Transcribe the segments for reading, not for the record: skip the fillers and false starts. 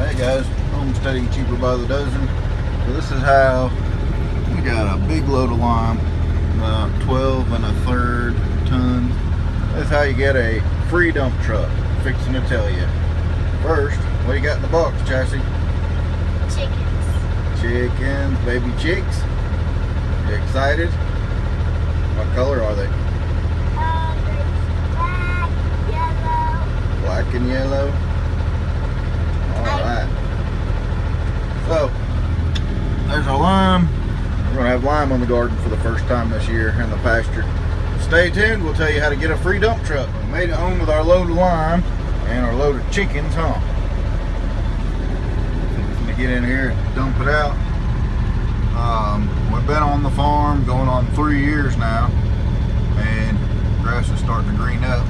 Hey guys, homesteading cheaper by the dozen. So this is how we got a big load of lime, about 12 1/3 tons. That's how you get a free dump truck. Fixing to tell you. First, what do you got in the box, Chassie? Chickens, baby chicks. You excited? What color are they? Black and yellow. Alright. So, there's our lime. We're going to have lime on the garden for the first time this year in the pasture. Stay tuned, we'll tell you how to get a free dump truck. We made it home with our load of lime and our load of chickens, huh? I'm going to get in here and dump it out. We've been on the farm going on 3 years now, and grass is starting to green up.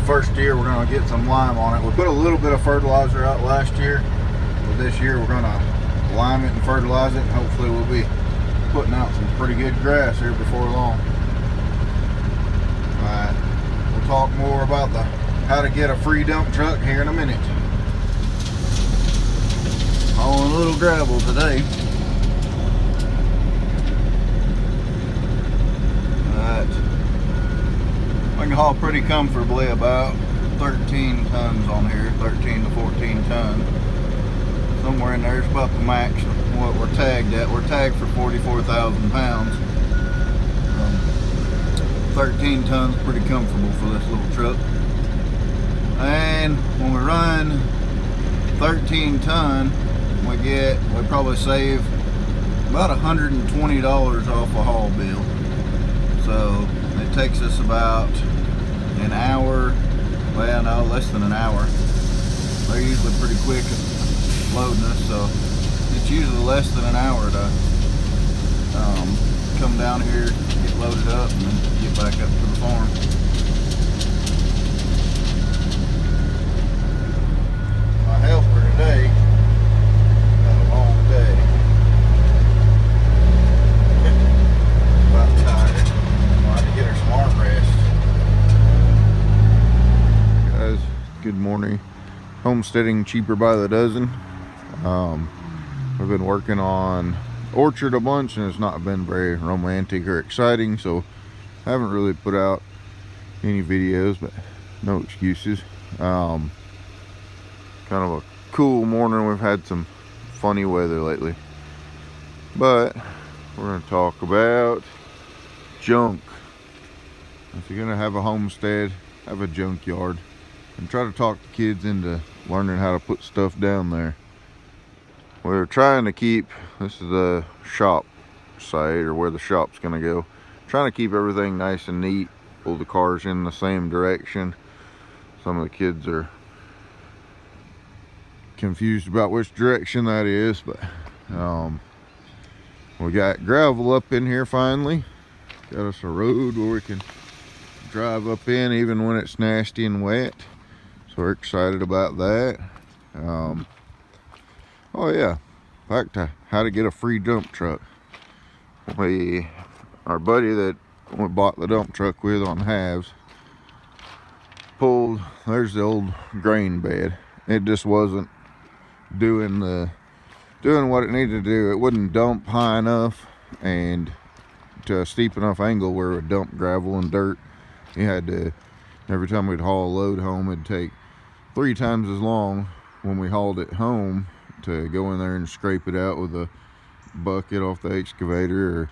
First year we're going to get some lime on it. We put a little bit of fertilizer out last year, but this year we're going to lime it and fertilize it, and hopefully we'll be putting out some pretty good grass here before long. Alright, we'll talk more about how to get a free dump truck here in a minute. Hauling a little gravel today. We can haul pretty comfortably about 13 tons on here, 13 to 14 tons. Somewhere in there is about the max of what we're tagged at. We're tagged for 44,000 pounds. 13 tons, pretty comfortable for this little truck. And when we run 13 ton, we probably save about $120 off a haul bill. So it takes us about an hour, well no, less than an hour. They're usually pretty quick at loading us, so it's usually less than an hour to come down here, get loaded up, and then get back up to the farm. My helper today had a long day. About tired. I'll have to get her some arm rest. Guys, good morning. Homesteading cheaper by the dozen. I've been working on orchard a bunch, and it's not been very romantic or exciting, so I haven't really put out any videos, but no excuses. Kind of a cool morning. We've had some funny weather lately, but we're going to talk about junk. If you're going to have a homestead, have a junkyard, and try to talk the kids into learning how to put stuff down there. We're trying to keep, this is the shop site, or where the shop's going to go, trying to keep everything nice and neat, pull the cars in the same direction. Some of the kids are confused about which direction that is, but we got gravel up in here finally. Got us a road where we can drive up in even when it's nasty and wet, so we're excited about that. Oh yeah, back to how to get a free dump truck. Our buddy that we bought the dump truck with on halves pulled, there's the old grain bed. It just wasn't doing what it needed to do. It wouldn't dump high enough and to a steep enough angle where it would dump gravel and dirt. You had to, every time we'd haul a load home, it'd take 3 times as long when we hauled it home to go in there and scrape it out with a bucket off the excavator, or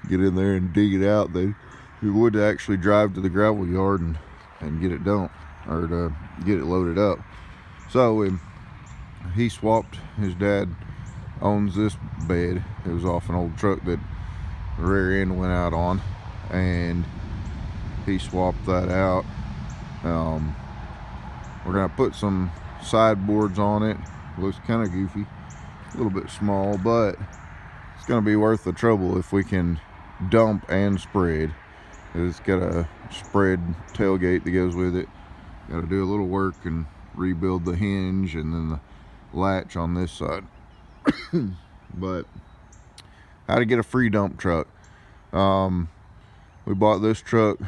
get in there and dig it out. We would actually drive to the gravel yard and get it dumped, or to get it loaded up. So he swapped. His dad owns this bed. It was off an old truck that the rear end went out on, and he swapped that out. We're gonna put some sideboards on it. Looks kind of goofy, a little bit small, but it's gonna be worth the trouble if we can dump and spread. It's got a spread tailgate that goes with it. Got to do a little work and rebuild the hinge and then the latch on this side. But how to get a free dump truck. We bought this truck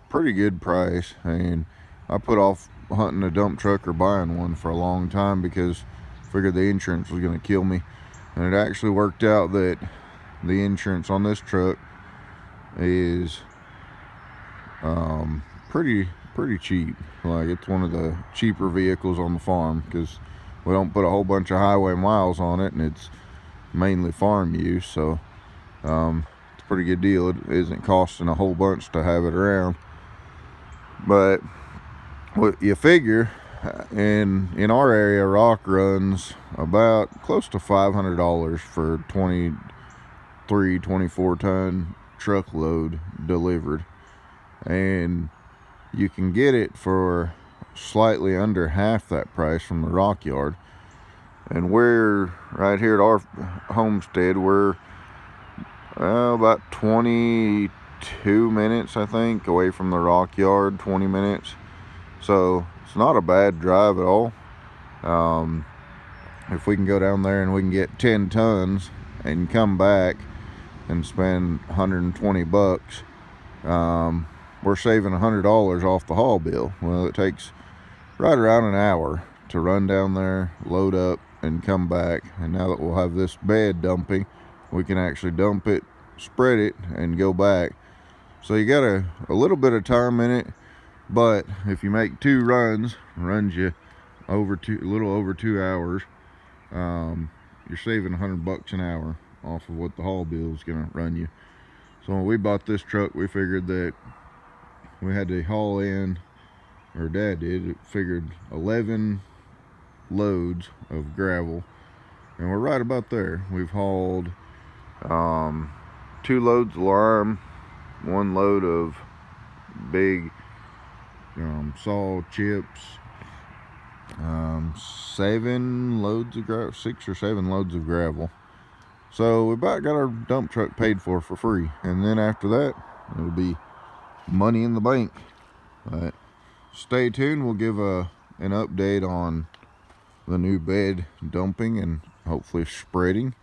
pretty good price, and I put off hunting a dump truck or buying one for a long time because I figured the insurance was going to kill me. And it actually worked out that the insurance on this truck is pretty cheap. Like, it's one of the cheaper vehicles on the farm because we don't put a whole bunch of highway miles on it, and it's mainly farm use. So it's a pretty good deal. It isn't costing a whole bunch to have it around. But what you figure, in our area, rock runs about close to $500 for 24 ton truckload delivered, and you can get it for slightly under half that price from the rock yard. And we're right here at our homestead, we're about 22 minutes, I think, away from the rock yard. 20 minutes, so it's not a bad drive at all. If we can go down there and we can get 10 tons and come back and spend 120 bucks, we're saving $100 off the haul bill. Well, it takes right around an hour to run down there, load up, and come back. And now that we'll have this bed dumping, we can actually dump it, spread it, and go back. So you got a little bit of time in it, but if you make 2 runs you a little over 2 hours, you're saving $100 an hour off of what the haul bill is going to run you. So when we bought this truck, we figured that we had to haul in, or Dad did, it figured 11 loads of gravel, and we're right about there. We've hauled 2 loads of lime, 1 load of big saw chips, 7 loads of gravel, 6 or 7 loads of gravel. So we about got our dump truck paid for free, and then after that it'll be money in the bank. But stay tuned. We'll give an update on the new bed dumping and hopefully spreading.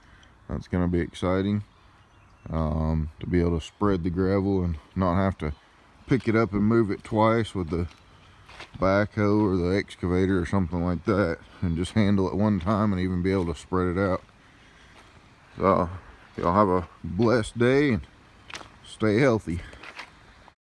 That's going to be exciting, to be able to spread the gravel and not have to pick it up and move it twice with the backhoe or the excavator or something like that, and just handle it one time and even be able to spread it out. So y'all have a blessed day and stay healthy.